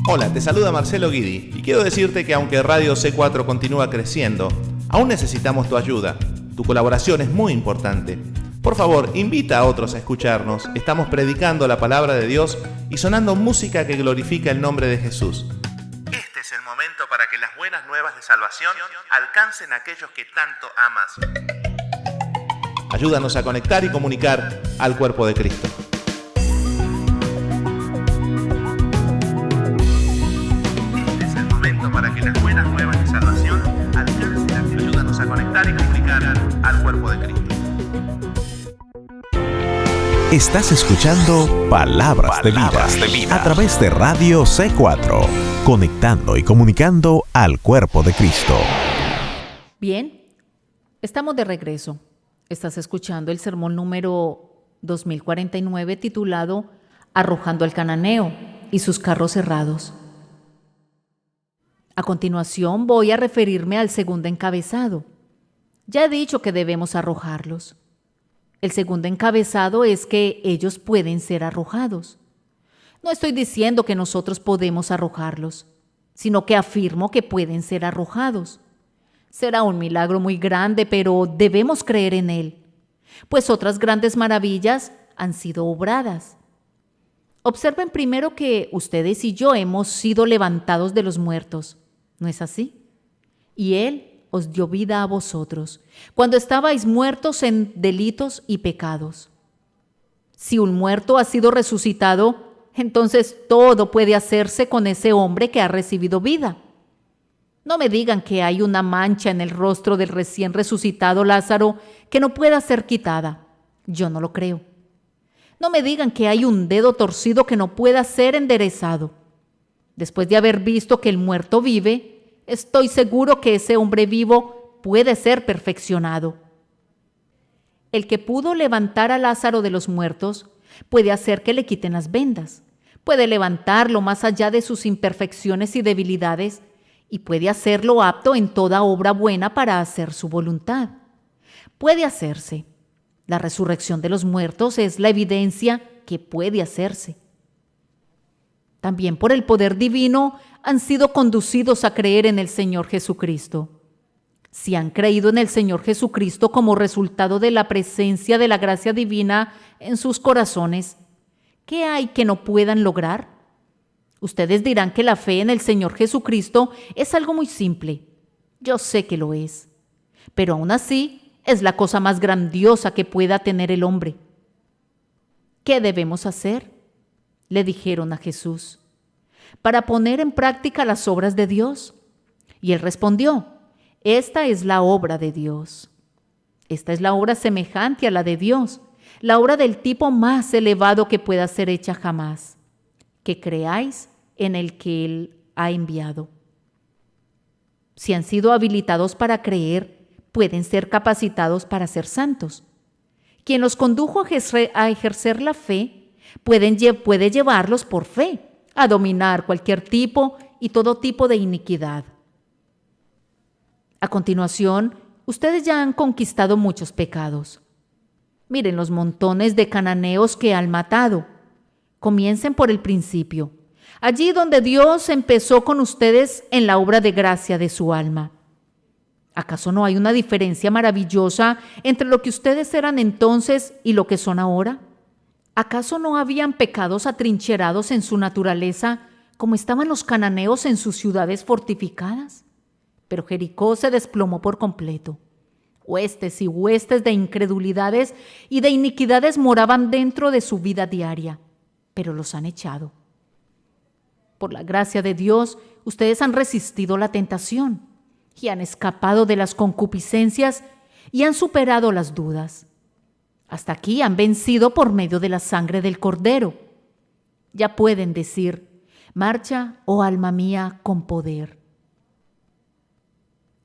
[SPEAKER 6] Hola, te saluda Marcelo Guidi y quiero decirte que aunque Radio C4 continúa creciendo, aún necesitamos tu ayuda. Tu colaboración es muy importante. Por favor, invita a otros a escucharnos. Estamos predicando la palabra de Dios y sonando música que glorifica el nombre de Jesús. Este es el momento para que las buenas nuevas de salvación alcancen a aquellos que tanto amas. Ayúdanos a conectar y comunicar al cuerpo de Cristo. Este es el momento para que las buenas nuevas de salvación alcancen a aquellos. Ayúdanos a conectar y comunicar al cuerpo de Cristo.
[SPEAKER 2] Estás escuchando Palabras de Vida a través de Radio C4, conectando y comunicando al cuerpo de Cristo.
[SPEAKER 3] Bien, estamos de regreso. Estás escuchando el sermón número 2049 titulado Arrojando al cananeo y sus carros cerrados. A continuación voy a referirme al segundo encabezado. Ya he dicho que debemos arrojarlos. El segundo encabezado es que ellos pueden ser arrojados. No estoy diciendo que nosotros podemos arrojarlos, sino que afirmo que pueden ser arrojados. Será un milagro muy grande, pero debemos creer en él, pues otras grandes maravillas han sido obradas. Observen primero que ustedes y yo hemos sido levantados de los muertos, ¿no es así? Y él os dio vida a vosotros, cuando estabais muertos en delitos y pecados. Si un muerto ha sido resucitado, entonces todo puede hacerse con ese hombre que ha recibido vida. No me digan que hay una mancha en el rostro del recién resucitado Lázaro que no pueda ser quitada. Yo no lo creo. No me digan que hay un dedo torcido que no pueda ser enderezado. Después de haber visto que el muerto vive, estoy seguro que ese hombre vivo puede ser perfeccionado. El que pudo levantar a Lázaro de los muertos puede hacer que le quiten las vendas, puede levantarlo más allá de sus imperfecciones y debilidades y puede hacerlo apto en toda obra buena para hacer su voluntad. Puede hacerse. La resurrección de los muertos es la evidencia que puede hacerse. También por el poder divino han sido conducidos a creer en el Señor Jesucristo. Si han creído en el Señor Jesucristo como resultado de la presencia de la gracia divina en sus corazones, ¿qué hay que no puedan lograr? Ustedes dirán que la fe en el Señor Jesucristo es algo muy simple. Yo sé que lo es. Pero aún así, es la cosa más grandiosa que pueda tener el hombre. ¿Qué debemos hacer?, le dijeron a Jesús, para poner en práctica las obras de Dios. Y él respondió, esta es la obra de Dios. Esta es la obra semejante a la de Dios, la obra del tipo más elevado que pueda ser hecha jamás, que creáis en el que Él ha enviado. Si han sido habilitados para creer, pueden ser capacitados para ser santos. Quien los condujo a ejercer la fe puede llevarlos por fe a dominar cualquier tipo y todo tipo de iniquidad. A continuación, ustedes ya han conquistado muchos pecados. Miren los montones de cananeos que han matado. Comiencen por el principio, allí donde Dios empezó con ustedes en la obra de gracia de su alma. ¿Acaso no hay una diferencia maravillosa entre lo que ustedes eran entonces y lo que son ahora? ¿Acaso no habían pecados atrincherados en su naturaleza como estaban los cananeos en sus ciudades fortificadas? Pero Jericó se desplomó por completo. Huestes y huestes de incredulidades y de iniquidades moraban dentro de su vida diaria, pero los han echado. Por la gracia de Dios, ustedes han resistido la tentación y han escapado de las concupiscencias y han superado las dudas. Hasta aquí han vencido por medio de la sangre del Cordero. Ya pueden decir: marcha, oh alma mía, con poder.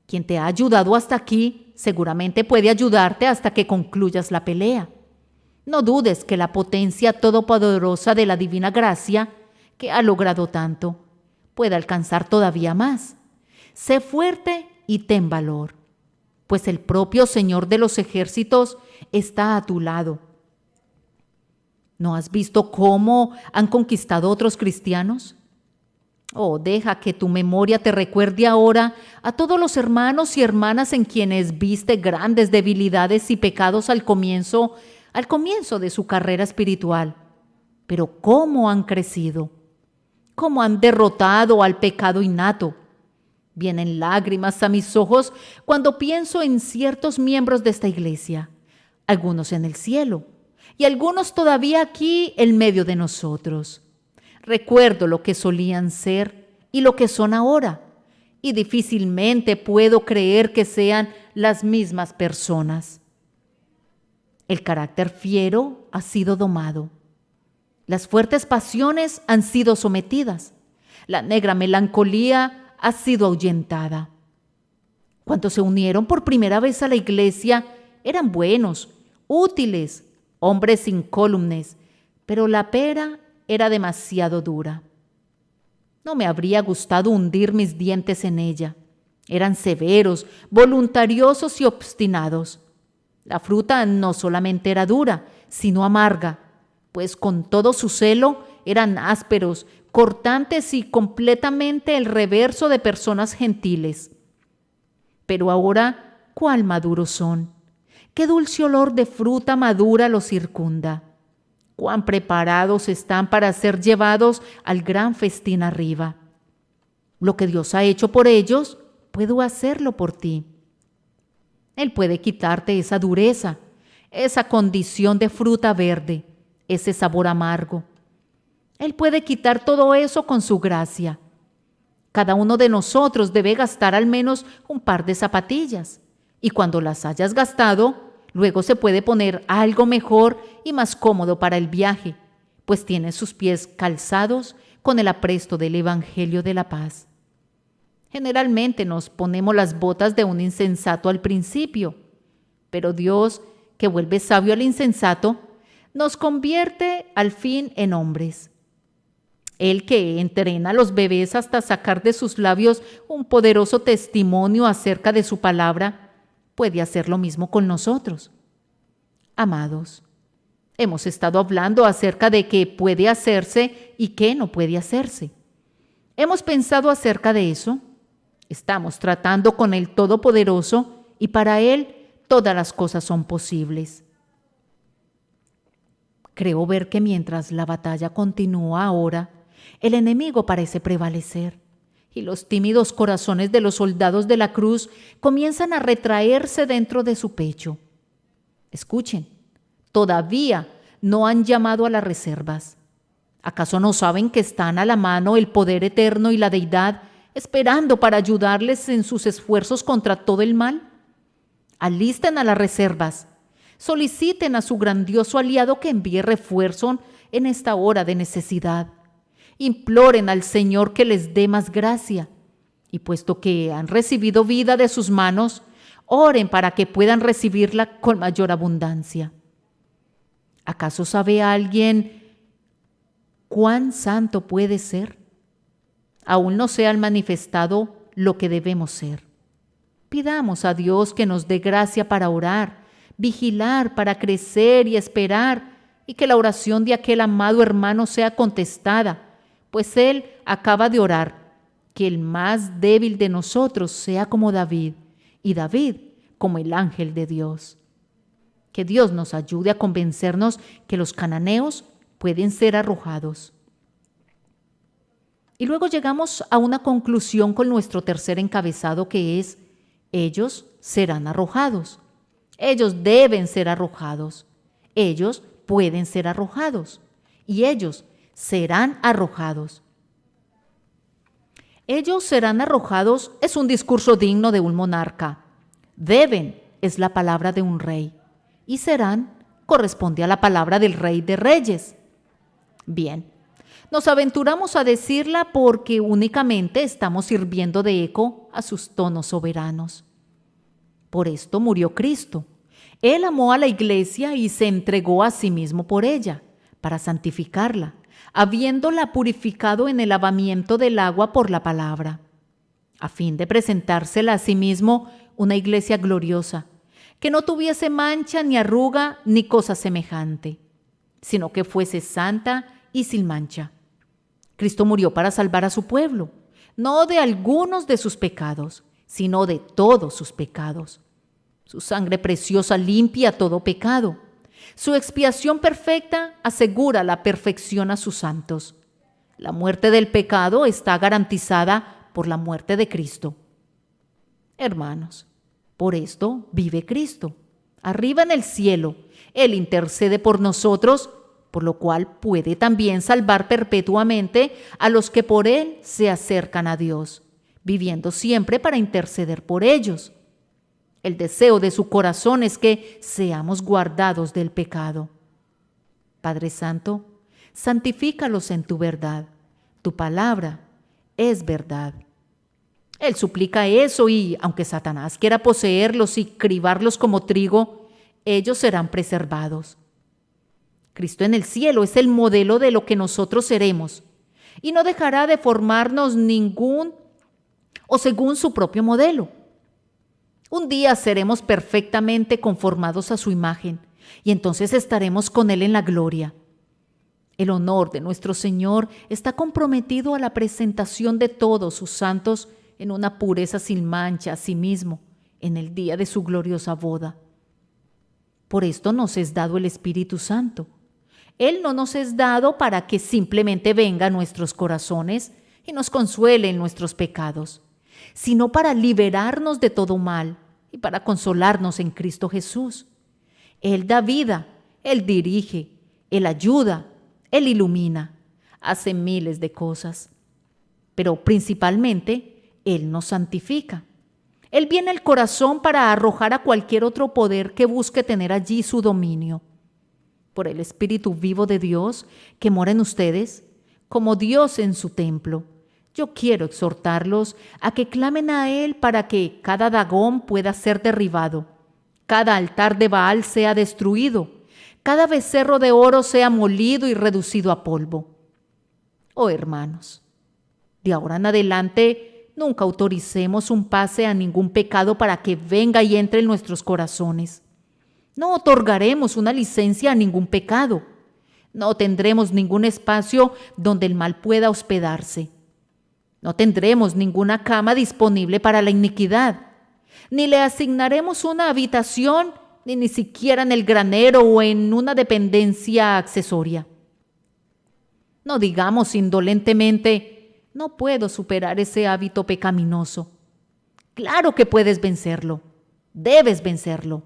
[SPEAKER 3] Quien te ha ayudado hasta aquí seguramente puede ayudarte hasta que concluyas la pelea. No dudes que la potencia todopoderosa de la divina gracia, que ha logrado tanto, pueda alcanzar todavía más. Sé fuerte y ten valor, pues el propio Señor de los ejércitos está a tu lado. ¿No has visto cómo han conquistado otros cristianos? Oh, deja que tu memoria te recuerde ahora a todos los hermanos y hermanas en quienes viste grandes debilidades y pecados al comienzo de su carrera espiritual. Pero cómo han crecido, cómo han derrotado al pecado innato. Vienen lágrimas a mis ojos cuando pienso en ciertos miembros de esta iglesia, algunos en el cielo y algunos todavía aquí en medio de nosotros. Recuerdo lo que solían ser y lo que son ahora, y difícilmente puedo creer que sean las mismas personas. El carácter fiero ha sido domado. Las fuertes pasiones han sido sometidas. La negra melancolía ha sido ahuyentada. Cuando se unieron por primera vez a la iglesia, eran buenos, útiles, hombres incólumes, pero la pera era demasiado dura. No me habría gustado hundir mis dientes en ella. Eran severos, voluntariosos y obstinados. La fruta no solamente era dura, sino amarga, pues con todo su celo eran ásperos, cortantes y completamente el reverso de personas gentiles. Pero ahora, ¿cuál maduros son? Qué dulce olor de fruta madura los circunda. Cuán preparados están para ser llevados al gran festín arriba. Lo que Dios ha hecho por ellos, puedo hacerlo por ti. Él puede quitarte esa dureza, esa condición de fruta verde, ese sabor amargo. Él puede quitar todo eso con su gracia. Cada uno de nosotros debe gastar al menos un par de zapatillas, y cuando las hayas gastado, luego se puede poner algo mejor y más cómodo para el viaje, pues tiene sus pies calzados con el apresto del Evangelio de la paz. Generalmente nos ponemos las botas de un insensato al principio, pero Dios, que vuelve sabio al insensato, nos convierte al fin en hombres. Él que entrena a los bebés hasta sacar de sus labios un poderoso testimonio acerca de su palabra, puede hacer lo mismo con nosotros. Amados, hemos estado hablando acerca de qué puede hacerse y qué no puede hacerse. ¿Hemos pensado acerca de eso? Estamos tratando con el Todopoderoso y para Él todas las cosas son posibles. Creo ver que mientras la batalla continúa ahora, el enemigo parece prevalecer y los tímidos corazones de los soldados de la cruz comienzan a retraerse dentro de su pecho. Escuchen, todavía no han llamado a las reservas. ¿Acaso no saben que están a la mano el poder eterno y la deidad esperando para ayudarles en sus esfuerzos contra todo el mal? Alisten a las reservas. Soliciten a su grandioso aliado que envíe refuerzo en esta hora de necesidad. Imploren al Señor que les dé más gracia, y puesto que han recibido vida de sus manos, oren para que puedan recibirla con mayor abundancia. ¿Acaso sabe alguien cuán santo puede ser? Aún no se han manifestado lo que debemos ser. Pidamos a Dios que nos dé gracia para orar, vigilar, para crecer y esperar, y que la oración de aquel amado hermano sea contestada, pues él acaba de orar, que el más débil de nosotros sea como David, y David como el ángel de Dios. Que Dios nos ayude a convencernos que los cananeos pueden ser arrojados. Y luego llegamos a una conclusión con nuestro tercer encabezado, que es: ellos serán arrojados. Ellos deben ser arrojados. Ellos pueden ser arrojados. Y ellos serán arrojados. Ellos serán arrojados es un discurso digno de un monarca. Deben es la palabra de un rey. Y serán corresponde a la palabra del Rey de Reyes. Bien, nos aventuramos a decirla porque únicamente estamos sirviendo de eco a sus tonos soberanos. Por esto murió Cristo. Él amó a la iglesia y se entregó a sí mismo por ella, para santificarla, habiéndola purificado en el lavamiento del agua por la palabra, a fin de presentársela a sí mismo una iglesia gloriosa, que no tuviese mancha ni arruga ni cosa semejante, sino que fuese santa y sin mancha. Cristo murió para salvar a su pueblo, no de algunos de sus pecados, sino de todos sus pecados. Su sangre preciosa limpia todo pecado. Su expiación perfecta asegura la perfección a sus santos. La muerte del pecado está garantizada por la muerte de Cristo. Hermanos, por esto vive Cristo. Arriba en el cielo, Él intercede por nosotros, por lo cual puede también salvar perpetuamente a los que por Él se acercan a Dios, viviendo siempre para interceder por ellos. El deseo de su corazón es que seamos guardados del pecado. Padre Santo, santifícalos en tu verdad. Tu palabra es verdad. Él suplica eso y, aunque Satanás quiera poseerlos y cribarlos como trigo, ellos serán preservados. Cristo en el cielo es el modelo de lo que nosotros seremos y no dejará de formarnos según su propio modelo. Un día seremos perfectamente conformados a su imagen y entonces estaremos con Él en la gloria. El honor de nuestro Señor está comprometido a la presentación de todos sus santos en una pureza sin mancha a sí mismo en el día de su gloriosa boda. Por esto nos es dado el Espíritu Santo. Él no nos es dado para que simplemente venga a nuestros corazones y nos consuele en nuestros pecados, sino para liberarnos de todo mal y para consolarnos en Cristo Jesús. Él da vida, Él dirige, Él ayuda, Él ilumina, hace miles de cosas, pero principalmente Él nos santifica. Él viene al corazón para arrojar a cualquier otro poder que busque tener allí su dominio. Por el Espíritu vivo de Dios que mora en ustedes, como Dios en su templo, yo quiero exhortarlos a que clamen a Él para que cada Dagón pueda ser derribado, cada altar de Baal sea destruido, cada becerro de oro sea molido y reducido a polvo. Oh hermanos, de ahora en adelante nunca autoricemos un pase a ningún pecado para que venga y entre en nuestros corazones. No otorgaremos una licencia a ningún pecado. No tendremos ningún espacio donde el mal pueda hospedarse. No tendremos ninguna cama disponible para la iniquidad. Ni le asignaremos una habitación, ni siquiera en el granero o en una dependencia accesoria. No digamos indolentemente: no puedo superar ese hábito pecaminoso. Claro que puedes vencerlo. Debes vencerlo.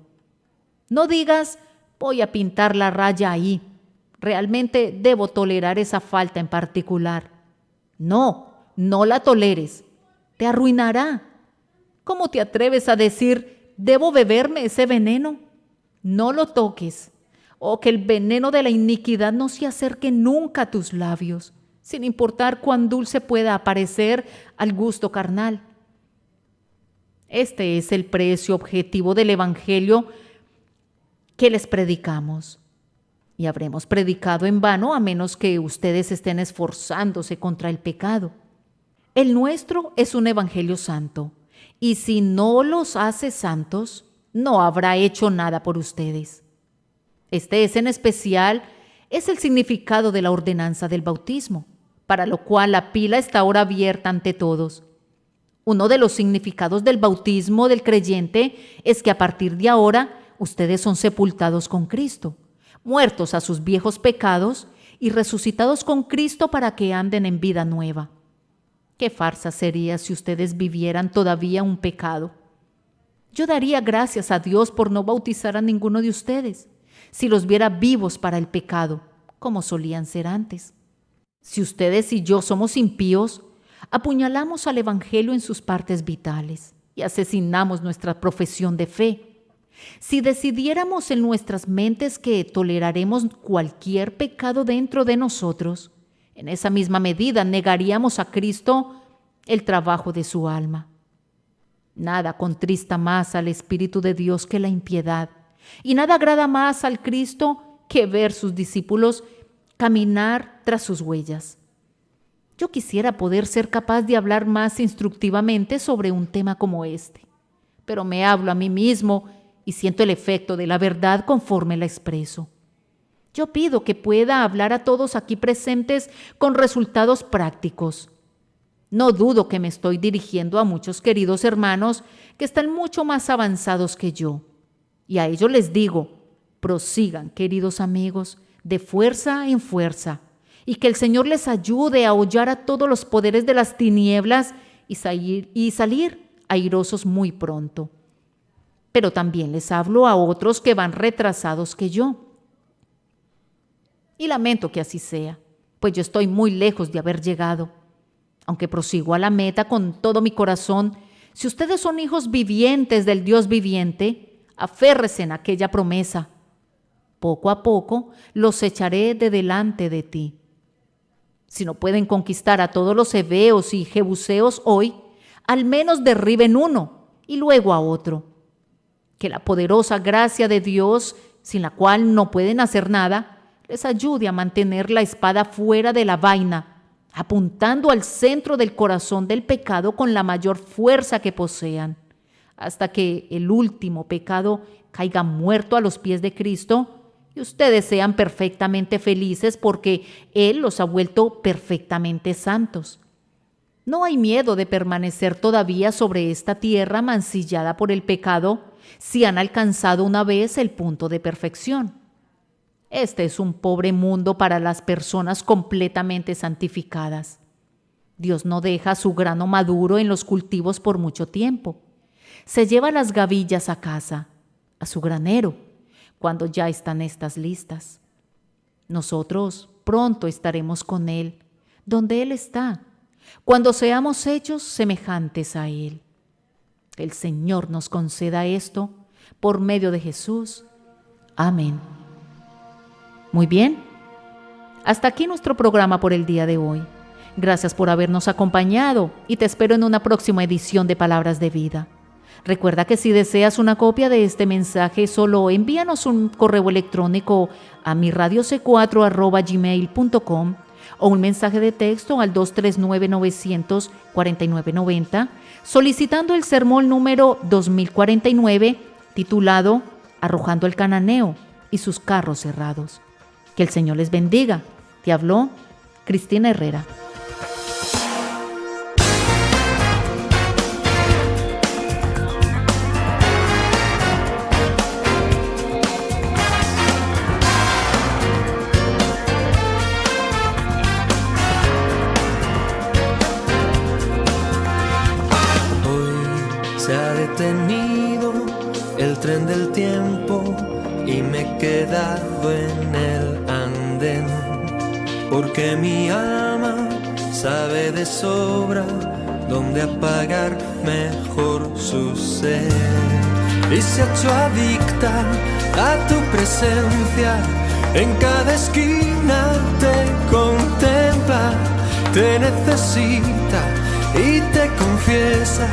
[SPEAKER 3] No digas: voy a pintar la raya ahí. Realmente debo tolerar esa falta en particular. No la toleres. Te arruinará. ¿Cómo te atreves a decir: debo beberme ese veneno? No lo toques. O que el veneno de la iniquidad no se acerque nunca a tus labios, sin importar cuán dulce pueda parecer al gusto carnal. Este es el precio objetivo del Evangelio que les predicamos. Y habremos predicado en vano a menos que ustedes estén esforzándose contra el pecado. El nuestro es un Evangelio santo, y si no los hace santos, no habrá hecho nada por ustedes. Este es en especial el significado de la ordenanza del bautismo, para lo cual la pila está ahora abierta ante todos. Uno de los significados del bautismo del creyente es que a partir de ahora ustedes son sepultados con Cristo, muertos a sus viejos pecados y resucitados con Cristo para que anden en vida nueva. ¿Qué farsa sería si ustedes vivieran todavía un pecado? Yo daría gracias a Dios por no bautizar a ninguno de ustedes, si los viera vivos para el pecado, como solían ser antes. Si ustedes y yo somos impíos, apuñalamos al Evangelio en sus partes vitales y asesinamos nuestra profesión de fe. Si decidiéramos en nuestras mentes que toleraremos cualquier pecado dentro de nosotros, en esa misma medida negaríamos a Cristo el trabajo de su alma. Nada contrista más al Espíritu de Dios que la impiedad, y nada agrada más al Cristo que ver sus discípulos caminar tras sus huellas. Yo quisiera poder ser capaz de hablar más instructivamente sobre un tema como este, pero me hablo a mí mismo y siento el efecto de la verdad conforme la expreso. Yo pido que pueda hablar a todos aquí presentes con resultados prácticos. No dudo que me estoy dirigiendo a muchos queridos hermanos que están mucho más avanzados que yo. Y a ellos les digo, prosigan, queridos amigos, de fuerza en fuerza, y que el Señor les ayude a hollar a todos los poderes de las tinieblas y salir airosos muy pronto. Pero también les hablo a otros que van retrasados que yo. Y lamento que así sea, pues yo estoy muy lejos de haber llegado. Aunque prosigo a la meta con todo mi corazón, si ustedes son hijos vivientes del Dios viviente, aférrense en aquella promesa. Poco a poco los echaré de delante de ti. Si no pueden conquistar a todos los heveos y jebuseos hoy, al menos derriben uno y luego a otro. Que la poderosa gracia de Dios, sin la cual no pueden hacer nada, les ayude a mantener la espada fuera de la vaina, apuntando al centro del corazón del pecado con la mayor fuerza que posean, hasta que el último pecado caiga muerto a los pies de Cristo y ustedes sean perfectamente felices porque Él los ha vuelto perfectamente santos. No hay miedo de permanecer todavía sobre esta tierra mancillada por el pecado si han alcanzado una vez el punto de perfección. Este es un pobre mundo para las personas completamente santificadas. Dios no deja su grano maduro en los cultivos por mucho tiempo. Se lleva las gavillas a casa, a su granero, cuando ya están estas listas. Nosotros pronto estaremos con Él, donde Él está, cuando seamos hechos semejantes a Él. El Señor nos conceda esto por medio de Jesús. Amén. Muy bien, hasta aquí nuestro programa por el día de hoy. Gracias por habernos acompañado y te espero en una próxima edición de Palabras de Vida. Recuerda que si deseas una copia de este mensaje, solo envíanos un correo electrónico a mirradioc4@gmail.com o un mensaje de texto al 239-900-4990 solicitando el sermón número 2049 titulado Arrojando el Cananeo y sus carros cerrados. Que el Señor les bendiga. Te habló Cristina Herrera.
[SPEAKER 7] Hoy se ha detenido el tren del tiempo y me he quedado en el andén, porque mi alma sabe de sobra dónde apagar mejor su sed, y se ha hecho adicta a tu presencia, en cada esquina te contempla, te necesita y te confiesa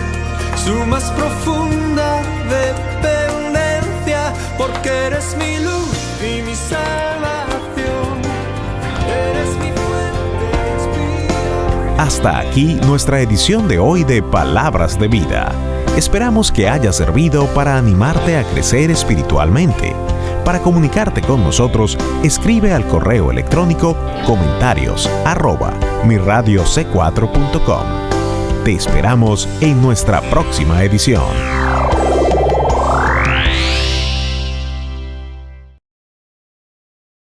[SPEAKER 7] su más profunda dependencia, porque eres mi luz y mi salvación, eres mi fuente de inspiración.
[SPEAKER 2] Hasta aquí nuestra edición de hoy de Palabras de Vida. Esperamos que haya servido para animarte a crecer espiritualmente. Para comunicarte con nosotros, escribe al correo electrónico comentarios@mirradioc4.com. Te esperamos en nuestra próxima edición.